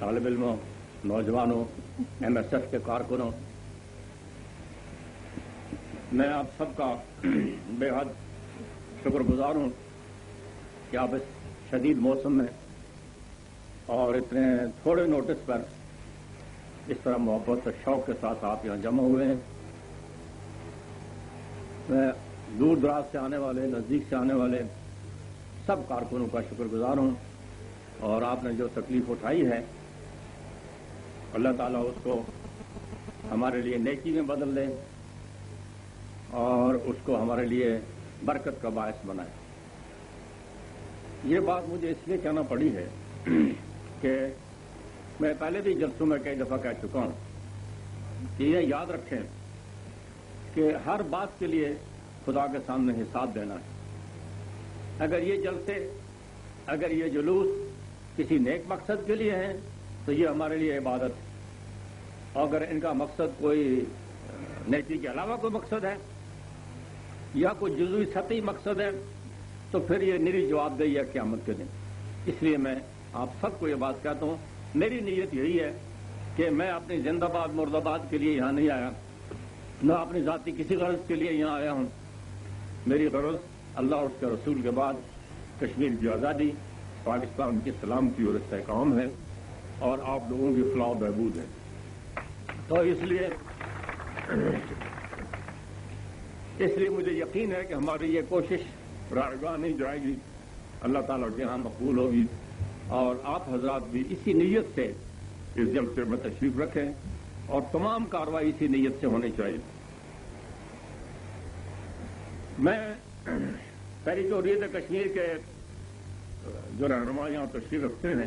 طالب علموں، نوجوانوں، MSF کے کارکنوں، میں آپ سب کا بے حد شکر گزار ہوں کہ آپ اس شدید موسم میں اور اتنے تھوڑے نوٹس پر اس طرح محبت اور شوق کے ساتھ آپ یہاں جمع ہوئے ہیں۔ میں دور دراز سے آنے والے، نزدیک سے آنے والے سب کارکنوں کا شکر گزار ہوں، اور آپ نے جو تکلیف اٹھائی ہے اللہ تعالیٰ اس کو ہمارے لیے نیکی میں بدل دے اور اس کو ہمارے لیے برکت کا باعث بنائے۔ یہ بات مجھے اس لیے کہنا پڑی ہے کہ میں پہلے بھی جلسوں میں کئی دفعہ کہہ چکا ہوں کہ یہ یاد رکھیں کہ ہر بات کے لیے خدا کے سامنے حساب دینا ہے۔ اگر یہ جلسے، اگر یہ جلوس کسی نیک مقصد کے لیے ہیں تو یہ ہمارے لیے عبادت ہے، اور اگر ان کا مقصد کوئی نیکی کے علاوہ کوئی مقصد ہے یا کوئی جزوی سطحی مقصد ہے تو پھر یہ نری جواب دہی ہے قیامت کے دن۔ اس لیے میں آپ سب کو یہ بات کہتا ہوں، میری نیت یہی ہے کہ میں اپنی زندہ باد مرد آباد کے لیے یہاں نہیں آیا، نہ اپنی ذاتی کسی غرض کے لیے یہاں آیا ہوں۔ میری غرض اللہ اور اس کے رسول کے بعد کشمیر کی آزادی، پاکستان کی سلامتی اور استحکام ہے، اور آپ لوگوں کی فلاح و بہبود ہے۔ تو اس لیے مجھے یقین ہے کہ ہماری یہ کوشش رائگاں نہیں جائے گی، اللہ تعالیٰ کے یہاں مقبول ہوگی، اور آپ حضرات بھی اسی نیت سے اس جلسے میں تشریف رکھیں، اور تمام کارروائی اسی نیت سے ہونی چاہیے۔ میں تحریک حریت کشمیر کے جو رہنما یہاں تشریف رکھتے ہیں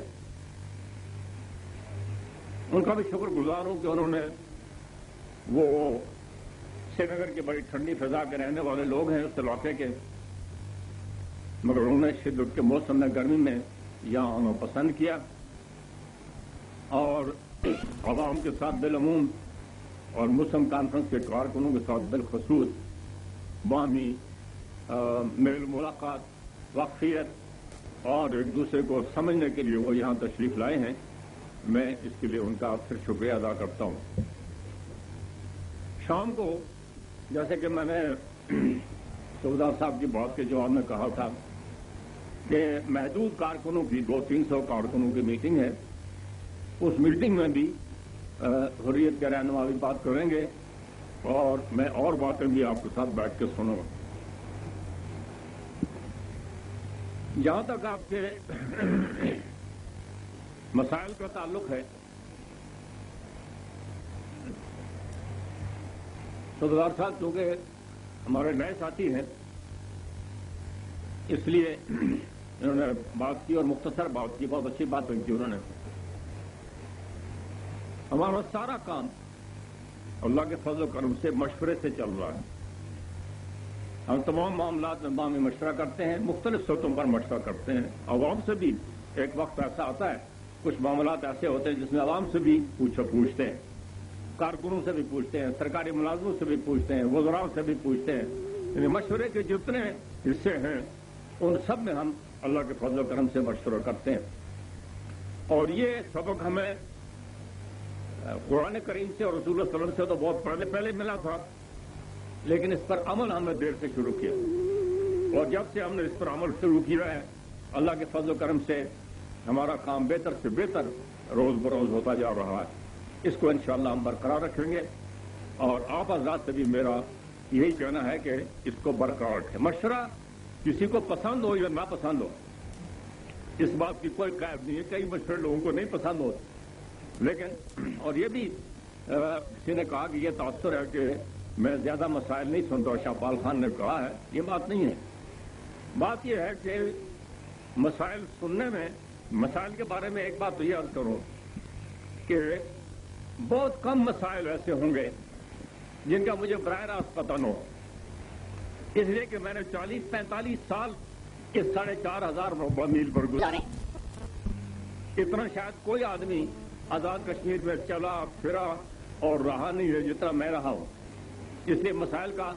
ان کا بھی شکر گزار ہوں کہ انہوں نے وہ سری نگر کی بڑی ٹھنڈی فضا کے رہنے والے لوگ ہیں اس علاقے کے، مگر انہوں نے شدت کے موسم میں گرمی میں یہاں آنا پسند کیا، اور عوام کے ساتھ بالعموم اور مسلم کانفرنس کے کارکنوں کے ساتھ بالخصوص باہمی میل ملاقات، واقفیت اور ایک دوسرے کو سمجھنے کے لیے وہ یہاں تشریف لائے ہیں۔ میں اس کے لیے ان کا پھر شکریہ ادا کرتا ہوں۔ شام کو جیسے کہ میں نے سردار صاحب کی بات کے جواب میں کہا تھا کہ محدود کارکنوں کی 200-300 کارکنوں کی میٹنگ ہے، اس میٹنگ میں بھی حریت کے رہنما بھی بات کریں گے، اور میں اور باتیں بھی آپ کے ساتھ بیٹھ کے سنوں گا۔ جہاں تک آپ کے مسائل کا تعلق ہے، سردار صاحب کیونکہ ہمارے نئے ساتھی ہیں اس لیے انہوں نے بات کی اور مختصر بات کی، بہت اچھی بات کی انہوں نے۔ ہمارا سارا کام اللہ کے فضل و کرم سے مشورے سے چل رہا ہے۔ ہم تمام معاملات میں باہمی مشورہ کرتے ہیں، مختلف سطحوں پر مشورہ کرتے ہیں۔ عوام سے بھی ایک وقت ایسا آتا ہے، کچھ معاملات ایسے ہوتے ہیں جس میں عوام سے بھی پوچھتے ہیں، کارکنوں سے بھی پوچھتے ہیں، سرکاری ملازموں سے بھی پوچھتے ہیں، وزراء سے بھی پوچھتے ہیں۔ یعنی مشورے کے جتنے حصے ہیں ان سب میں ہم اللہ کے فضل و کرم سے مشورہ کرتے ہیں، اور یہ سبق ہمیں قرآن کریم سے اور رسول اللہ صلی اللہ علیہ وسلم سے تو بہت پہلے ملا تھا، لیکن اس پر عمل ہم نے دیر سے شروع کیا، اور جب سے ہم نے اس پر عمل شروع کیا ہے اللہ کے فضل و کرم سے ہمارا کام بہتر سے بہتر روز بروز ہوتا جا رہا ہے۔ اس کو انشاءاللہ ہم برقرار رکھیں گے، اور آپ حضرات سے بھی میرا یہی کہنا ہے کہ اس کو برقرار رکھیں۔ مشورہ کسی کو پسند ہو یا نہ پسند ہو، اس بات کی کوئی قید نہیں ہے، کئی مشورے لوگوں کو نہیں پسند ہوتے، لیکن اور یہ بھی کسی نے کہا کہ یہ تاثر ہے کہ میں زیادہ مسائل نہیں سنتا، شاہپال خان نے کہا ہے، یہ بات نہیں ہے۔ بات یہ ہے کہ مسائل سننے میں، مسائل کے بارے میں ایک بات تو یہ عرض کروں کہ بہت کم مسائل ایسے ہوں گے جن کا مجھے براہ راست پتہ نہ ہو، اس لیے کہ میں نے 40-45 سال اس 4,500 میل پر گزارے۔ اتنا شاید کوئی آدمی آزاد کشمیر میں چلا پھرا اور رہا نہیں ہے جتنا میں رہا ہوں۔ اس لیے مسائل کا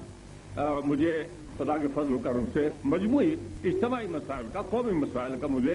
مجھے خدا کے فضل و کرم سے مجموعی اجتماعی مسائل کا، قومی مسائل کا مجھے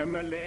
MLA,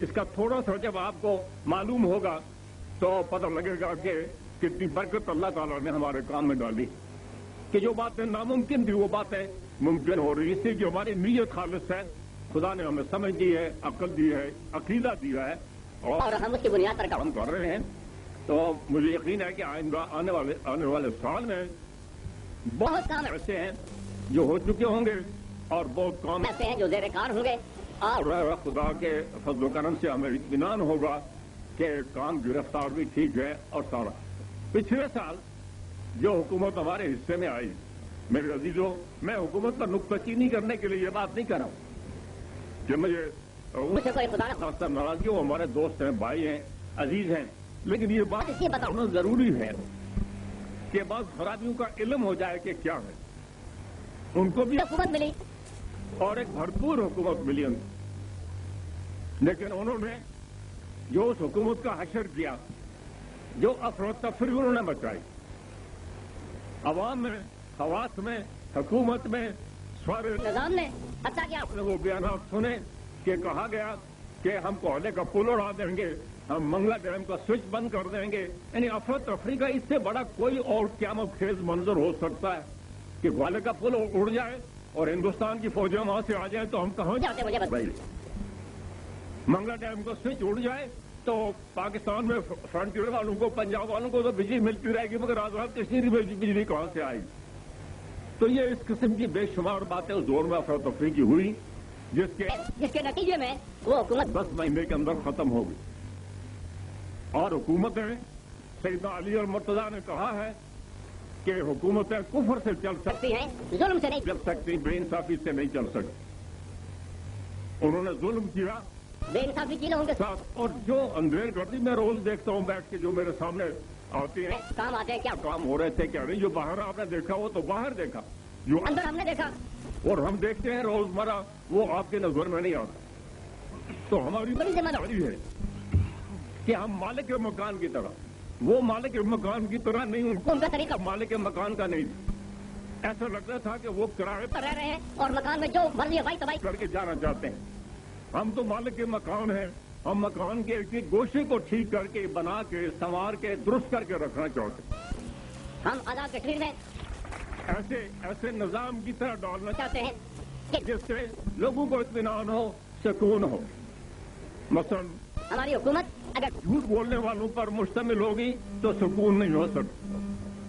اس کا تھوڑا سا جب آپ کو معلوم ہوگا تو پتہ لگے گا کہ کتنی برکت اللہ تعالیٰ نے ہمارے کام میں ڈالی کہ جو باتیں ناممکن تھی وہ باتیں ممکن ہو رہی، اس لیے کہ ہماری نیت خالص ہے، خدا نے ہمیں سمجھ دی ہے، عقل دی ہے، عقیدہ دیا ہے اور ہم اس کی بنیاد پر کام کر رہے ہیں۔ تو مجھے یقین ہے کہ آئندہ آنے والے سال میں بہت کام ایسے ہیں جو ہو چکے ہوں گے اور بہت کام ایسے ہیں جو زیر کار ہوں گے، اور خدا کے فضل و کرم سے ہمیں اطمینان ہوگا کہ کام کی رفتار بھی ٹھیک ہے اور سارا۔ پچھلے سال جو حکومت ہمارے حصے میں آئی، میرے عزیزوں، میں حکومت کا نکتہ چینی کرنے کے لیے یہ بات نہیں کر رہا ہوں کہ مجھے کوئی خدا خاصا ناراضگی ہو، ہمارے دوست ہیں، بھائی ہیں، عزیز ہیں، لیکن یہ بات بتانا ضروری ہے کہ بعض خرابیوں کا علم ہو جائے کہ کیا ہے۔ ان کو بھی حکومت ملی اور ایک بھرپور حکومت ملی، لیکن انہوں نے جو اس حکومت کا حشر کیا، جو افراتفری انہوں نے مچائی عوام میں، خواص میں، حکومت میں، سارے نظام نے، حتیٰ کہ آپ نے وہ بیانات سنے کہ کہا گیا کہ ہم کوئلے کا پل اڑا دیں گے، ہم منگلا ڈیم کا سوئچ بند کر دیں گے۔ یعنی افراتفری کا اس سے بڑا کوئی اور قیامت خیز منظر ہو سکتا ہے کہ کوئلے کا پل اڑ جائے اور ہندوستان کی فوجیں وہاں سے آ جائیں تو ہم کہاں جاتے مجھے بتائیے، منگلا ڈیم کا سوئچ اڑ جائے تو پاکستان میں فرنٹیئر والوں کو، پنجاب والوں کو تو بجلی ملتی رہے گی، مگر آزاد کشمیر میں بجلی کہاں سے آئی؟ تو یہ اس قسم کی بے شمار باتیں اس دور میں افراتفری کی ہوئی جس کے نتیجے میں وہ حکومت 10 مہینے کے اندر ختم ہو گئی۔ اور حکومتیں، سیدنا علی اور مرتضیٰ نے کہا ہے کہ حکومتیں کفر سے چل سکتی ہیں، ظلم سے نہیں چل سکتی، بے انصافی سے نہیں چل سکتی۔ انہوں نے ظلم کیا بے انصافی کی لوگوں کے ساتھ، اور جو اندھیر گردی میں روز دیکھتا ہوں بیٹھ کے جو میرے سامنے آتی ہیں، کام آتے ہیں، کیا کام ہو رہے تھے کیا نہیں، جو باہر آپ نے دیکھا وہ تو باہر دیکھا، جو اندر ہم نے دیکھا اور ہم دیکھتے ہیں روزمرہ وہ آپ کے نظر میں نہیں آتا۔ تو ہماری بڑی ذمہ داری ہے کہ ہم مالک مکان کی طرح، وہ مالک مکان کی طرح نہیں، ان کا طریقہ مالک مکان کا نہیں، ایسا لگتا تھا کہ وہ کرائے پر رہ رہے ہیں اور مکان میں جو مرضی ہوائی تباہی کر کے جانا چاہتے ہیں۔ ہم تو مالک کے مکان ہیں، ہم مکان کے ایک ایک گوشے کو ٹھیک کر کے، بنا کے، سنوار کے، درست کر کے رکھنا چاہتے ہیں۔ ہم آزاد کشمیر میں ایسے نظام کی طرح ڈالنا چاہتے ہیں کہ جس سے لوگوں کو اطمینان ہو، سکون ہو۔ مثلا ہماری حکومت اگر جھوٹ بولنے والوں پر مشتمل ہوگی تو سکون نہیں ہو سکتا،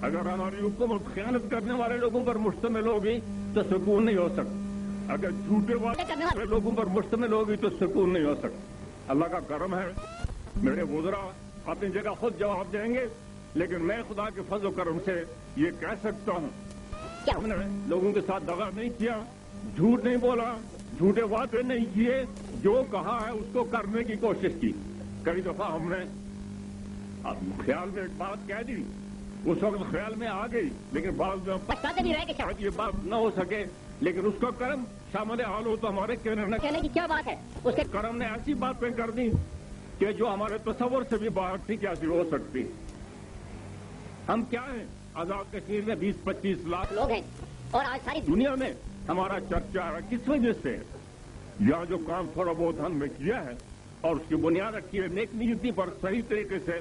اگر ہماری حکومت خیانت کرنے والے لوگوں پر مشتمل ہوگی تو سکون نہیں ہو سکتا، اگر جھوٹے والے لوگوں پر مشتمل ہوگی تو سکون نہیں ہو سکتا۔ اللہ کا کرم ہے، میرے وزراء اپنی جگہ خود جواب دیں گے، لیکن میں خدا کے فضل و کرم سے یہ کہہ سکتا ہوں کہ ہم نے لوگوں کے ساتھ دغا نہیں کیا، جھوٹ نہیں بولا، جھوٹے وعدے نہیں کیے، جو کہا ہے اس کو کرنے کی کوشش کی۔ کئی دفعہ ہم نے خیال میں ایک بات کہہ دی، اس وقت خیال میں آ گئی، لیکن بعض میں پچھتاتے بھی رہے کہ شاید یہ بات نہ ہو سکے، لیکن اس کا کرم شامل حال ہو تو ہمارے کہنے کی کیا بات ہے، اس کے کرم نے ایسی باتیں کر دی کہ جو ہمارے تصور سے بھی باہر تھی کیسی ہو سکتی۔ ہم کیا ہیں؟ آزاد کشمیر میں 20-25 لاکھ لوگ ہیں اور آج ساری دنیا میں ہمارا چرچا ہے، کس وجہ سے؟ یا جو کام تھوڑا بہت ہم نے کیا ہے اور اس کی بنیاد رکھی ہے نیک نیتی پر صحیح طریقے سے،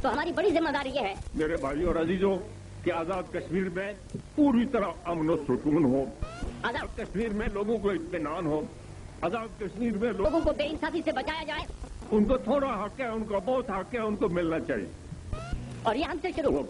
تو ہماری بڑی ذمہ داری یہ ہے میرے بھائی اور عزیزوں، کہ آزاد کشمیر میں پوری طرح امن و سکون ہو، آزاد کشمیر میں لوگوں کو اطمینان ہو، آزاد کشمیر میں لوگوں کو بے انصافی سے بچایا جائے، ان کو تھوڑا حق ہے، ان کو بہت حق ہے، ان کو ملنا چاہیے، اور یہ ہم سے شروع ہو۔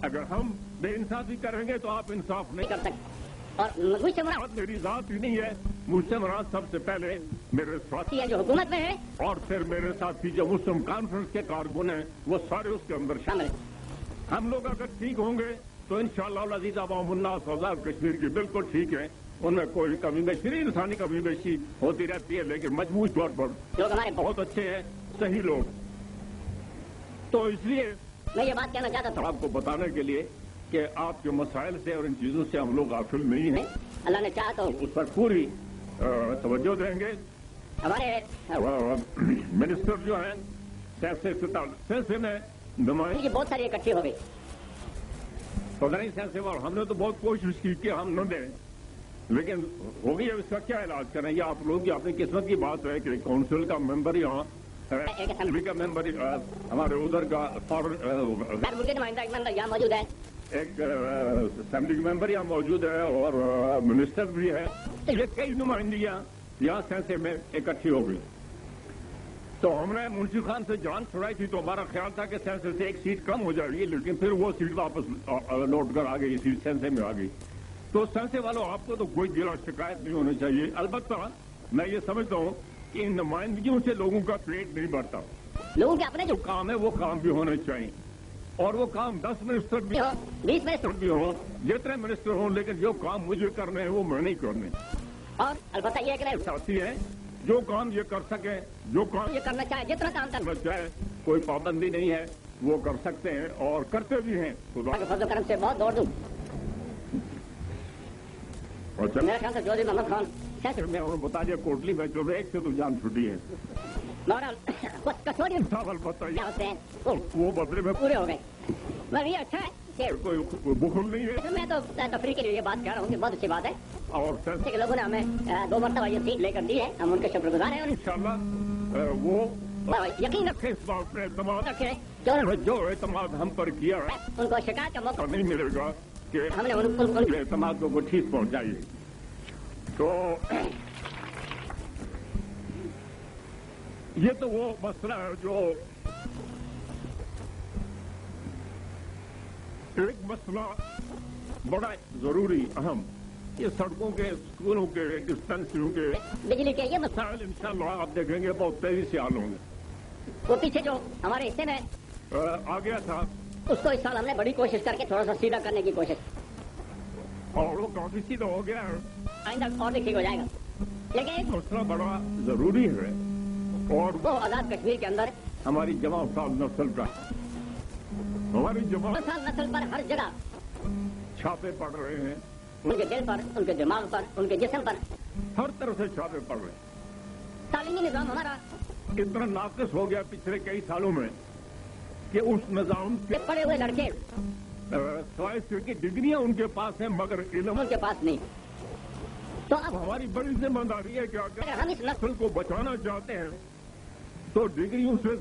اگر ہم بے انصافی کریں گے تو آپ انصاف نہیں کر سکتے، اور مجھ سے مراد میری ذات ہی نہیں ہے، مجھ سے مراد سب سے پہلے میرے ساتھی ہے جو حکومت میں ہے اور پھر میرے ساتھی جو مسلم کانفرنس کے کارکن ہیں وہ سارے اس کے اندر شامل ہیں۔ ہم لوگ اگر ٹھیک ہوں گے تو انشاءاللہ العزیز عوام الناس آزاد کشمیر کی بالکل ٹھیک ہے، ان میں کوئی کمی بیشی، انسانی کمی بیشی ہوتی رہتی ہے، لیکن مجموعی طور پر لوگ ہمارے بہت اچھے ہیں، صحیح لوگ۔ تو اس لیے میں یہ بات کہنا چاہتا تھا آپ کو بتانے کے لیے کہ آپ کے مسائل سے اور ان چیزوں سے ہم لوگ غافل نہیں ہیں، اللہ نے چاہا تو اس پر پوری توجہ دیں گے۔ ہمارے منسٹر جو ہیں سیاسے میں نمائندگی بہت ساری اکٹھی ہو گئی، پتہ نہیں سیاسے، اور ہم نے تو بہت کوشش کی کہ ہم نہ دیں، لیکن ہوگی اب اس کا کیا علاج کریں؟ یہ آپ لوگ کی اپنی قسمت کی بات ہے کہ کونسل کا ممبر یہاں اسمبلی کا ممبر ہمارے ادھر کا فارن ملک کے نمائندہ ایک ممبر یہاں موجود ہے، ایک اسمبلی ممبر یہاں موجود ہے اور منسٹر بھی ہے. یہ کئی نمائندگیاں یہاں سینسے میں اکٹھی ہو گئی. تو ہم نے منشی خان سے جان چھڑائی تھی تو ہمارا خیال تھا کہ سینسے سے ایک سیٹ کم ہو جائے گی، لیکن پھر وہ سیٹ واپس لوٹ کر آ گئی، سیٹ سینسے میں آ گئی. تو سینسے والوں آپ کو تو کوئی گلا شکایت نہیں ہونی چاہیے. البتہ میں یہ سمجھتا ہوں کہ ان نمائندگیوں سے لوگوں کا پیٹ نہیں بھرتا. لوگوں کے اپنے جو کام ہے وہ کام بھی ہونے چاہیے، اور وہ کام 10 منسٹر بھی ہو 20 منسٹر بھی ہوں، جتنے منسٹر ہوں، لیکن جو کام مجھے کرنے ہیں وہ میں نہیں کرنے. اور البتہ یہ کہ ساتھی ہیں جو کام یہ کر سکیں، جو کام یہ کرنا چاہے جتنا کام کرنا چاہے، کوئی پابندی نہیں ہے، وہ کر سکتے ہیں اور کرتے بھی ہیں. فضل و کرم سے بہت دوڑ دوں. میرے خیال سے چودھری محمد خان میں انہوں نے بتا دیا کوٹلی میں جو ایک سے تو جان چھٹی ہے. کسوری چاول بتائیے ہوتے ہیں وہ بدلے میں پورے ہو گئے. مگر یہ اچھا ہے کہ کوئی بخل نہیں ہے. میں تو تفریح کے لیے یہ بات کہہ رہا ہوں کہ بہت اچھی بات ہے اور کہ لوگوں نے ہمیں 2 مرتبہ یہ سیٹ لے کر دی ہے، ہم ان کے شکر گزار ہیں. انشاءاللہ وہ یقین رکھیں اس بات پہ اعتماد رکھیں جو اعتماد ہم پر کیا ہے ان کو شکایت کا موقع نہیں ملے گا کہ ہم نے ان اعتماد کو وہ ٹھیک پہنچائیے. تو یہ تو وہ مسئلہ ہے جو ایک مسئلہ بڑا ضروری اہم، یہ سڑکوں کے، اسکولوں کے، ڈسپینسریوں کے بجلی کے یہ مسئلہ مسائل انشاءاللہ آپ دیکھیں گے بہت تیزی سے حل ہوں گے. وہ پیچھے جو ہمارے حصے میں آ گیا تھا اس کو اس سال ہم نے بڑی کوشش کر کے تھوڑا سا سیدھا کرنے کی کوشش، اور وہ کافی سیدھا ہو گیا ہے. آئندہ اور بھی ٹھیک ہو جائے گا. لیکن مسئلہ بڑا ضروری ہے اور وہ آزاد کشمیر کے اندر ہماری جمع افراد نسل کا، ہماری جمع نسل پر ہر جگہ چھاپے پڑ رہے ہیں، ان کے دل پر، ان کے دماغ پر، ان کے جسم پر. ہر طرف سے چھاپے پڑ رہے ہیں. تعلیمی نظام ہمارا اتنا ناقص ہو گیا پچھلے کئی سالوں میں کہ اس نظام کے پڑے ہوئے لڑکے سوائے کی ڈگریاں ان کے پاس ہیں مگر علم ان کے پاس نہیں. تو اب ہماری بڑی ذمہ داری ہے کہ اگر ہم اس نسل کو بچانا چاہتے ہیں تو ڈگریوں سے